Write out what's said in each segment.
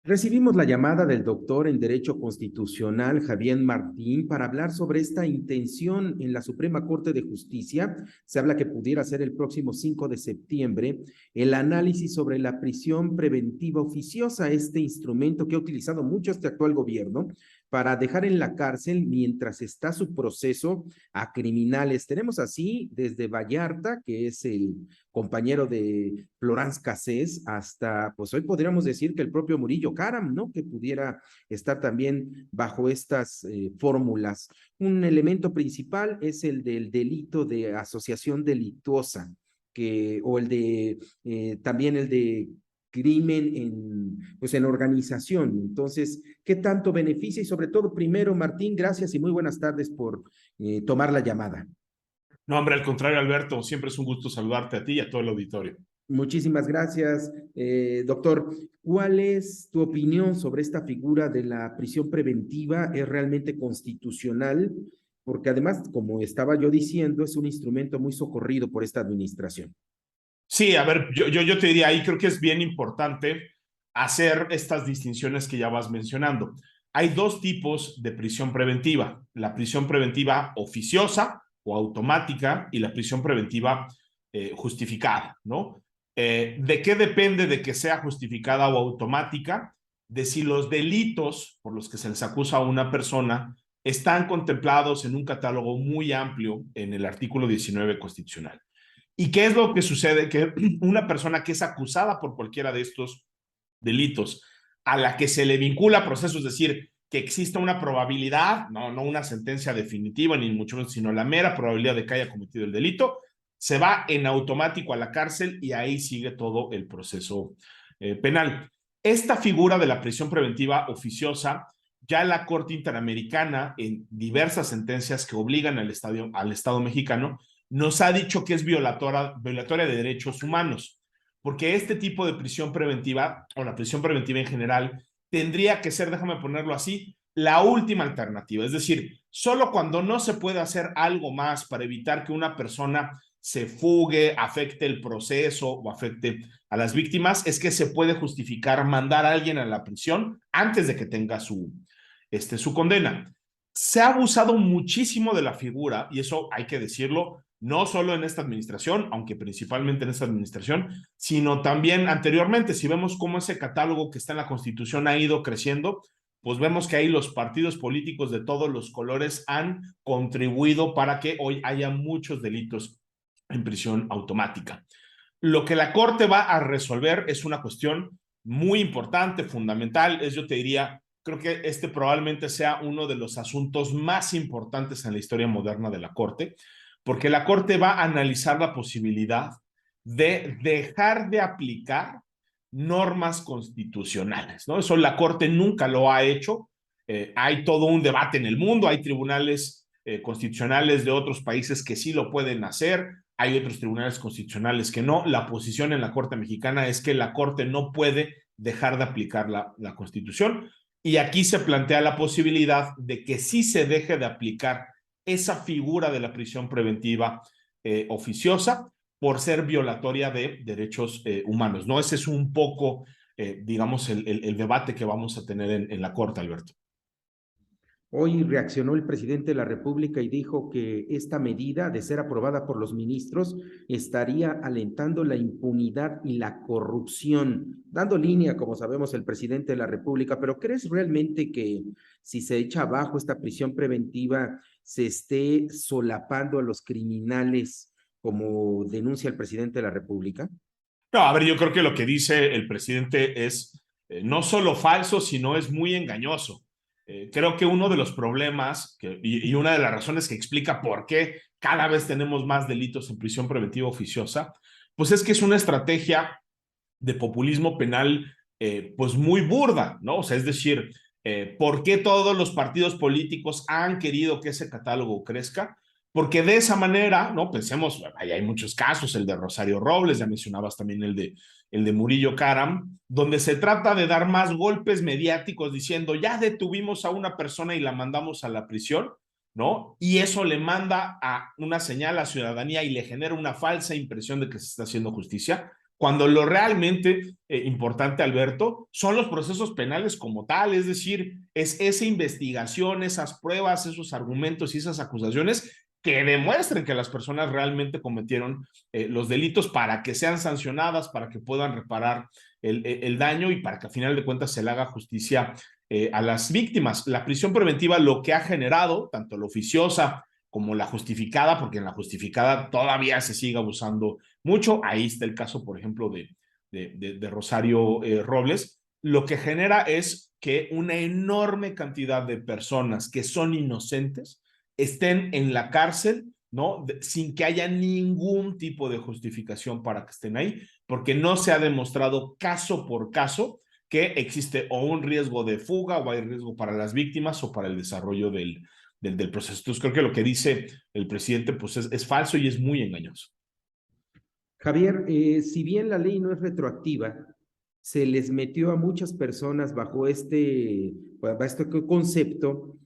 Recibimos la llamada del doctor en Derecho Constitucional Javier Martín para hablar sobre esta intención en la Suprema Corte de Justicia. Se habla que pudiera ser el próximo 5 de septiembre el análisis sobre la prisión preventiva oficiosa, este instrumento que ha utilizado mucho este actual gobierno para dejar en la cárcel mientras está su proceso a criminales. Tenemos así desde Vallarta, que es el compañero de Florence Cassés, hasta, pues hoy podríamos decir que el propio Murillo Karam, ¿no? Que pudiera estar también bajo estas fórmulas. Un elemento principal es el del delito de asociación delictuosa, o el de, también el de crimen pues en organización. Entonces, ¿qué tanto beneficia? Y sobre todo, primero, Martín, gracias y muy buenas tardes por tomar la llamada. No, hombre, al contrario, Alberto, siempre es un gusto saludarte a ti y a todo el auditorio. Muchísimas gracias, doctor. ¿Cuál es tu opinión sobre esta figura de la prisión preventiva? ¿Es realmente constitucional? Porque además, como estaba yo diciendo, es un instrumento muy socorrido por esta administración. Sí, a ver, yo te diría ahí, creo que es bien importante hacer estas distinciones que ya vas mencionando. Hay dos tipos de prisión preventiva: la prisión preventiva oficiosa o automática y la prisión preventiva justificada, ¿no? ¿De qué depende de que sea justificada o automática? De si los delitos por los que se les acusa a una persona están contemplados en un catálogo muy amplio en el artículo 19 constitucional. ¿Y qué es lo que sucede? Que una persona que es acusada por cualquiera de estos delitos, a la que se le vincula procesos, es decir, que exista una probabilidad, no una sentencia definitiva, ni mucho menos, sino la mera probabilidad de que haya cometido el delito, se va en automático a la cárcel y ahí sigue todo el proceso penal. Esta figura de la prisión preventiva oficiosa, ya la Corte Interamericana, en diversas sentencias que obligan al Estado mexicano, nos ha dicho que es violatoria de derechos humanos, porque este tipo de prisión preventiva, o la prisión preventiva en general, tendría que ser, déjame ponerlo así, la última alternativa. Es decir, solo cuando no se puede hacer algo más para evitar que una persona se fugue, afecte el proceso o afecte a las víctimas, es que se puede justificar mandar a alguien a la prisión antes de que tenga su condena. Se ha abusado muchísimo de la figura, y eso hay que decirlo, no solo en esta administración, aunque principalmente en esta administración, sino también anteriormente. Si vemos cómo ese catálogo que está en la Constitución ha ido creciendo, pues vemos que ahí los partidos políticos de todos los colores han contribuido para que hoy haya muchos delitos en prisión automática. Lo que la Corte va a resolver es una cuestión muy importante, fundamental, yo te diría, creo que este probablemente sea uno de los asuntos más importantes en la historia moderna de la Corte, porque la Corte va a analizar la posibilidad de dejar de aplicar normas constitucionales, ¿no? Eso la Corte nunca lo ha hecho. Hay todo un debate en el mundo, hay tribunales constitucionales de otros países que sí lo pueden hacer, hay otros tribunales constitucionales que no. La posición en la Corte mexicana es que la Corte no puede dejar de aplicar la Constitución, y aquí se plantea la posibilidad de que sí se deje de aplicar esa figura de la prisión preventiva oficiosa por ser violatoria de derechos humanos, ¿no? Ese es un poco, digamos, el debate que vamos a tener en la Corte, Alberto. Hoy reaccionó el presidente de la República y dijo que esta medida, de ser aprobada por los ministros, estaría alentando la impunidad y la corrupción, dando línea, como sabemos, el presidente de la República. Pero ¿crees realmente que si se echa abajo esta prisión preventiva, se esté solapando a los criminales, como denuncia el presidente de la República? No, a ver, yo creo que lo que dice el presidente es no solo falso, sino es muy engañoso. Creo que uno de los problemas y una de las razones que explica por qué cada vez tenemos más delitos en prisión preventiva oficiosa, pues es que es una estrategia de populismo penal pues muy burda, ¿no? O sea, es decir, ¿por qué todos los partidos políticos han querido que ese catálogo crezca? Porque de esa manera, ¿no? Pensemos, ahí hay muchos casos, el de Rosario Robles, ya mencionabas también el de Murillo Karam, donde se trata de dar más golpes mediáticos diciendo, ya detuvimos a una persona y la mandamos a la prisión, ¿no? Y eso le manda a una señal a la ciudadanía y le genera una falsa impresión de que se está haciendo justicia, cuando lo realmente importante, Alberto, son los procesos penales como tal, es decir, es esa investigación, esas pruebas, esos argumentos y esas acusaciones que demuestren que las personas realmente cometieron los delitos para que sean sancionadas, para que puedan reparar el daño y para que a final de cuentas se le haga justicia a las víctimas. La prisión preventiva lo que ha generado, tanto la oficiosa como la justificada, porque en la justificada todavía se sigue abusando mucho. Ahí está el caso, por ejemplo, de Rosario Robles. Lo que genera es que una enorme cantidad de personas que son inocentes estén en la cárcel, ¿no? Sin que haya ningún tipo de justificación para que estén ahí, porque no se ha demostrado caso por caso que existe o un riesgo de fuga o hay riesgo para las víctimas o para el desarrollo del proceso. Entonces creo que lo que dice el presidente pues es falso y es muy engañoso. Javier, si bien la ley no es retroactiva, se les metió a muchas personas bajo este concepto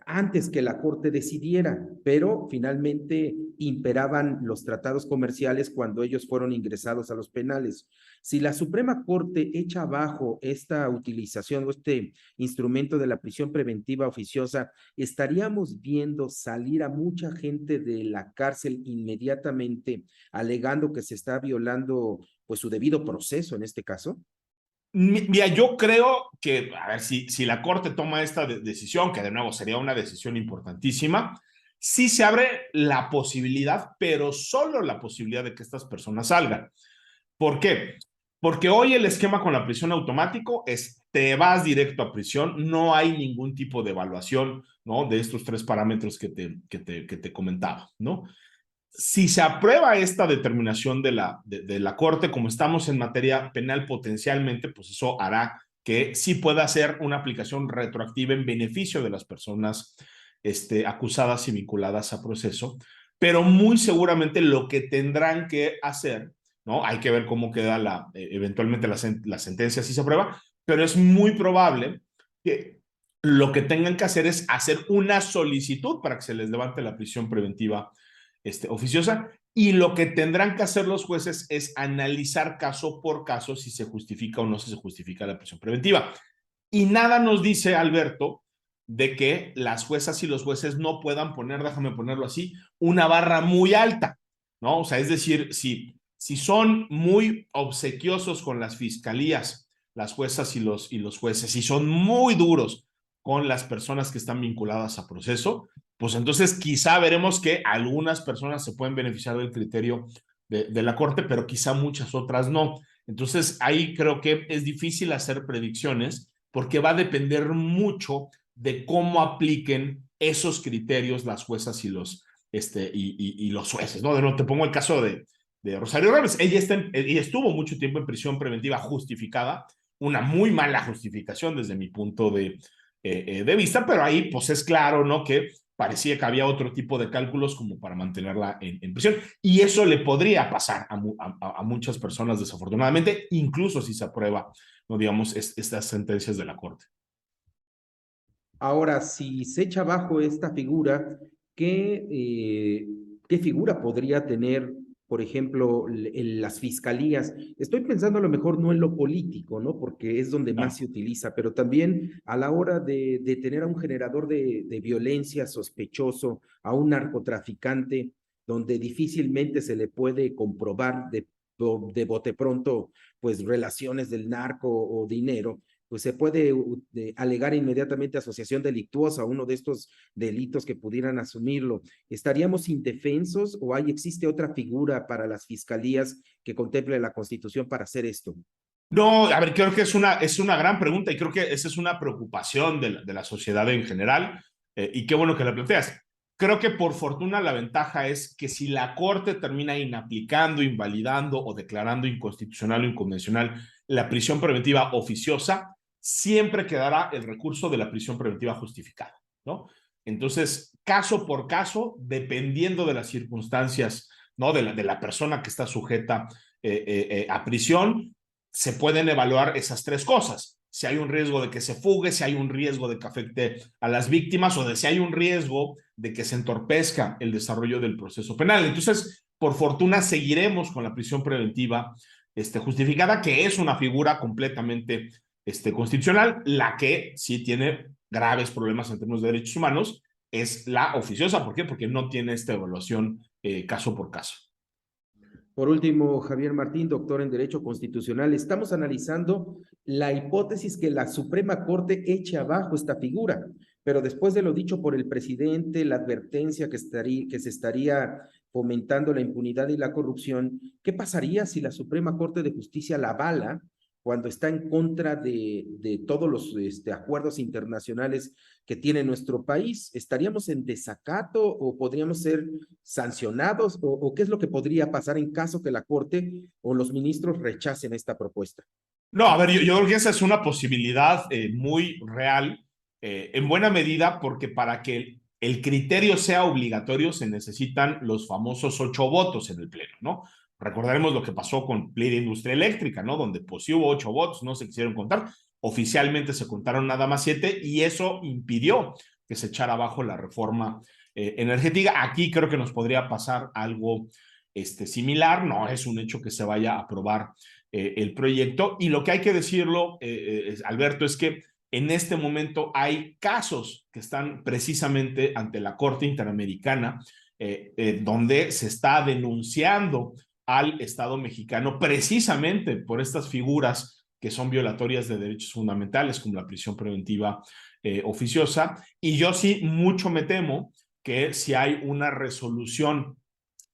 antes que la Corte decidiera, pero finalmente imperaban los tratados comerciales cuando ellos fueron ingresados a los penales. Si la Suprema Corte echa abajo esta utilización o este instrumento de la prisión preventiva oficiosa, estaríamos viendo salir a mucha gente de la cárcel inmediatamente, alegando que se está violando pues su debido proceso en este caso. Mira, yo creo que, a ver, si la Corte toma esta decisión, que de nuevo sería una decisión importantísima, sí se abre la posibilidad, pero solo la posibilidad de que estas personas salgan. ¿Por qué? Porque hoy el esquema con la prisión automático es te vas directo a prisión, no hay ningún tipo de evaluación, ¿no? De estos tres parámetros que te comentaba, ¿no? Si se aprueba esta determinación de la Corte, como estamos en materia penal potencialmente, pues eso hará que sí pueda ser una aplicación retroactiva en beneficio de las personas acusadas y vinculadas a proceso, pero muy seguramente lo que tendrán que hacer, ¿no? Hay que ver cómo queda eventualmente la sentencia si se aprueba, pero es muy probable que lo que tengan que hacer es hacer una solicitud para que se les levante la prisión preventiva oficiosa, y lo que tendrán que hacer los jueces es analizar caso por caso si se justifica o no se justifica la prisión preventiva. Y nada nos dice, Alberto, de que las juezas y los jueces no puedan poner, déjame ponerlo así, una barra muy alta, ¿no? O sea, es decir, si son muy obsequiosos con las fiscalías, las juezas y los jueces, si son muy duros con las personas que están vinculadas a proceso, pues entonces quizá veremos que algunas personas se pueden beneficiar del criterio de la Corte, pero quizá muchas otras no. Entonces ahí creo que es difícil hacer predicciones porque va a depender mucho de cómo apliquen esos criterios las juezas y los jueces, ¿no? De nuevo, te pongo el caso de Rosario Robles. Ella estuvo mucho tiempo en prisión preventiva justificada, una muy mala justificación desde mi punto de vista, pero ahí pues es claro, ¿no? Que parecía que había otro tipo de cálculos como para mantenerla en prisión. Y eso le podría pasar a muchas personas, desafortunadamente, incluso si se aprueba, no digamos, estas sentencias de la Corte. Ahora, si se echa abajo esta figura, ¿qué figura podría tener, por ejemplo, en las fiscalías? Estoy pensando a lo mejor no en lo político, ¿no? Porque es donde más se utiliza, pero también a la hora de tener a un generador de violencia sospechoso, a un narcotraficante, donde difícilmente se le puede comprobar de bote pronto, pues, relaciones del narco o dinero, pues se puede alegar inmediatamente asociación delictuosa, uno de estos delitos que pudieran asumirlo. ¿Estaríamos indefensos o existe otra figura para las fiscalías que contemple la Constitución para hacer esto? No, a ver, creo que es una gran pregunta y creo que esa es una preocupación de la sociedad en general, y qué bueno que la planteas. Creo que por fortuna la ventaja es que si la Corte termina inaplicando, invalidando o declarando inconstitucional o inconvencional la prisión preventiva oficiosa, siempre quedará el recurso de la prisión preventiva justificada, ¿no? Entonces, caso por caso, dependiendo de las circunstancias, ¿no? De la persona que está sujeta a prisión, se pueden evaluar esas tres cosas. Si hay un riesgo de que se fugue, si hay un riesgo de que afecte a las víctimas o de si hay un riesgo de que se entorpezca el desarrollo del proceso penal. Entonces, Por fortuna seguiremos con la prisión preventiva justificada, que es una figura completamente constitucional. La que sí tiene graves problemas en términos de derechos humanos es la oficiosa. ¿Por qué? Porque no tiene esta evaluación caso por caso. Por último, Javier Martín, doctor en Derecho Constitucional, estamos analizando la hipótesis que la Suprema Corte eche abajo esta figura, pero después de lo dicho por el presidente, la advertencia que se estaría fomentando la impunidad y la corrupción, ¿qué pasaría si la Suprema Corte de Justicia la avala cuando está en contra de todos los acuerdos internacionales que tiene nuestro país? ¿Estaríamos en desacato o podríamos ser sancionados o qué es lo que podría pasar en caso que la Corte o los ministros rechacen esta propuesta? No, a ver, yo creo que esa es una posibilidad muy real, en buena medida, porque para que el criterio sea obligatorio se necesitan los famosos 8 votos en el Pleno, ¿no? Recordaremos lo que pasó con Ley de Industria Eléctrica, ¿no? Donde pues sí hubo 8 votos, no se quisieron contar, oficialmente se contaron nada más 7 y eso impidió que se echara abajo la reforma energética. Aquí creo que nos podría pasar algo similar, no es un hecho que se vaya a aprobar el proyecto. Y lo que hay que decirlo, Alberto, es que en este momento hay casos que están precisamente ante la Corte Interamericana, donde se está denunciando al Estado mexicano precisamente por estas figuras que son violatorias de derechos fundamentales, como la prisión preventiva oficiosa. Y yo sí mucho me temo que si hay una resolución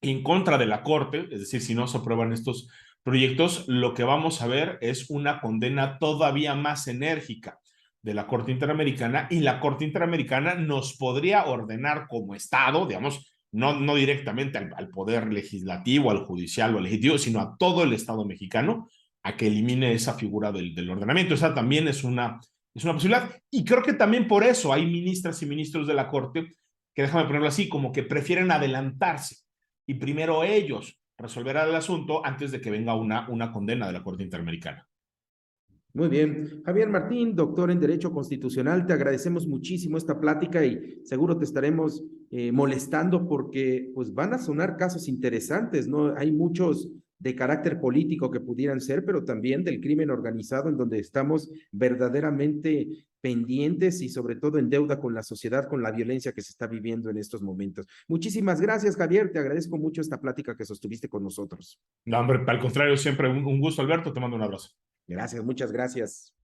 en contra de la Corte, es decir, si no se aprueban estos proyectos, lo que vamos a ver es una condena todavía más enérgica de la Corte Interamericana, y la Corte Interamericana nos podría ordenar como Estado, digamos, no directamente al poder legislativo, al judicial o al ejecutivo, sino a todo el Estado mexicano, a que elimine esa figura del ordenamiento. Esa también es una posibilidad, y creo que también por eso hay ministras y ministros de la Corte que, déjame ponerlo así, como que prefieren adelantarse y primero ellos resolverán el asunto antes de que venga una condena de la Corte Interamericana. Muy bien. Javier Martín, doctor en Derecho Constitucional, te agradecemos muchísimo esta plática y seguro te estaremos molestando porque pues van a sonar casos interesantes, ¿no? Hay muchos de carácter político que pudieran ser, pero también del crimen organizado en donde estamos verdaderamente pendientes y sobre todo en deuda con la sociedad, con la violencia que se está viviendo en estos momentos. Muchísimas gracias, Javier. Te agradezco mucho esta plática que sostuviste con nosotros. No, hombre, al contrario, siempre un gusto, Alberto. Te mando un abrazo. Gracias, muchas gracias.